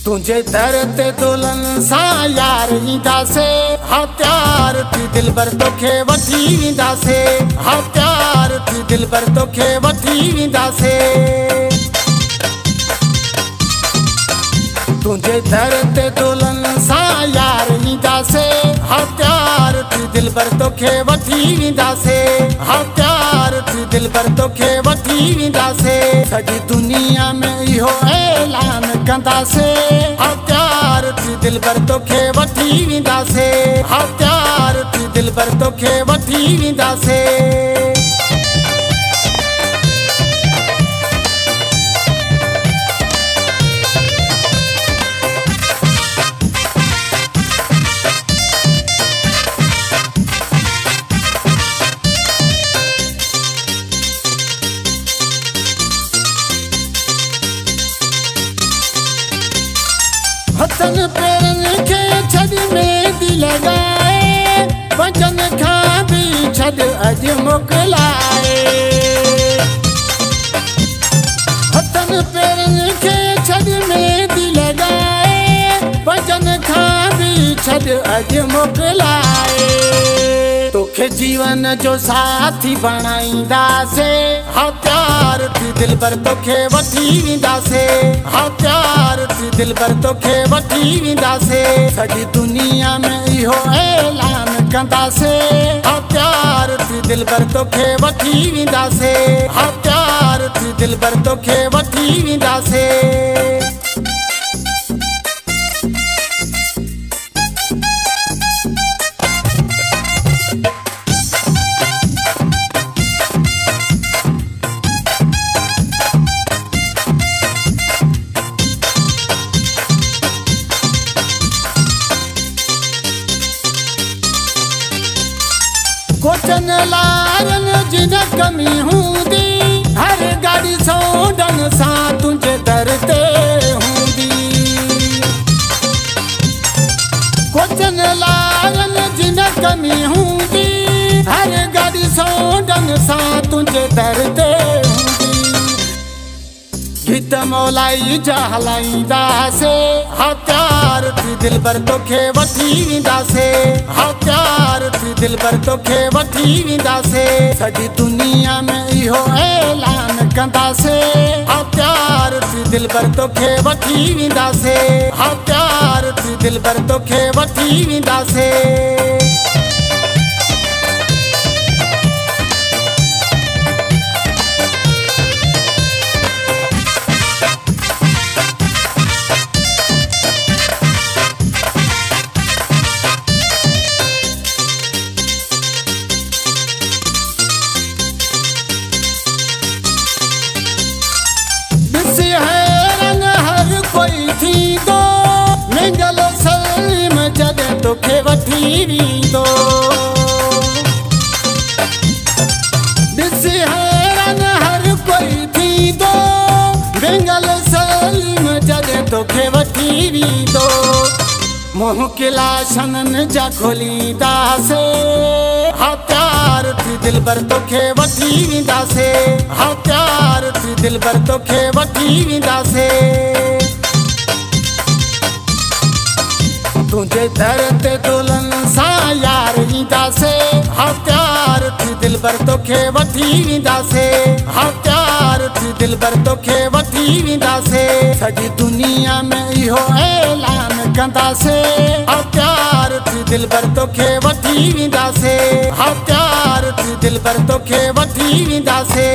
तुझे दर ते दुल्हन सां यार ईंदासे हा प्यार थी दिलबर तोखे वठी वेंदासे हा प्यार थी दिलबर तोखे वठी वेंदासे तुझे दर ते दुल्हन सां यार ईंदासे हा प्यार थी दिलबर तोखे वठी वेंदासे हा प्यार थी दिलबर तोखे वठी वेंदासे सॼी दुनिया में इहो ऐलान कंदासे हा प्यार थी दिलबर तोखे वठी वेंदासे हा प्यार थी दिलबर तोखे वठी वेंदासे हथन पेरन के छड़ मेहंदी लगाए वचन खां भी छड़ अज मोकलाए हथन पेरन के छड़ मेहंदी लगाए वचन खां भी छड़ अज मोकलाए तोखे जीवन जो साथी बणाईंदासे हा प्यार थी दिलबर तोखे वठी वेंदासे हा प्यार थी दिलबर तोखे वठी वेंदासे सॼी दुनिया में इहो ऐलान कंदासे हा प्यार थी दिलबर तोखे वठी वेंदासे हा प्यार थी दिलबर तोखे वठी वेंदासे कोचन लारन जिन कमी हूंदी हर गाड़ी सोडन सां तुंहिंजे दर ते हूंदी कोचन लारन जिन कमी हूंदी हर गाड़ी सोडन सां तुंहिंजे दर ते हूंदी गीत मौलाई जा हलाईंदासे हा प्यार थी दिलबर तोखे वठी वेंदासे हा प्यार थी दिलबर तोखे वठी वेंदासे सॼी दुनिया में इहो ऐलान कंदासे हा प्यार थी दिलबर तोखे वठी वेंदासे हा प्यार थी दिलबर तोखे वठी वेंदासे मंगल सलीम जॾहिं तोखे वठी वेंदो ॾिस हैरान हर कोई थींदो मंगल सलीम जॾहिं तोखे वठी वेंदो मुंहुं किलाशननि जा खोलींदासे हा प्यार थी दिलबर तोखे वठी वेंदासे हा प्यार थी दिलबर तोखे वठी वेंदासे तुझे दर ते दुल्हन सां यार ईंदासे हा प्यार थी दिलबर तोखे वठी वेंदासे हा प्यार थी दिलबर तोखे वठी वेंदासे सॼी दुनिया में इहो ऐलान कंदासे हा प्यार थी दिलबर तोखे वठी वेंदासे हा प्यार थी दिलबर तोखे वठी वेंदासे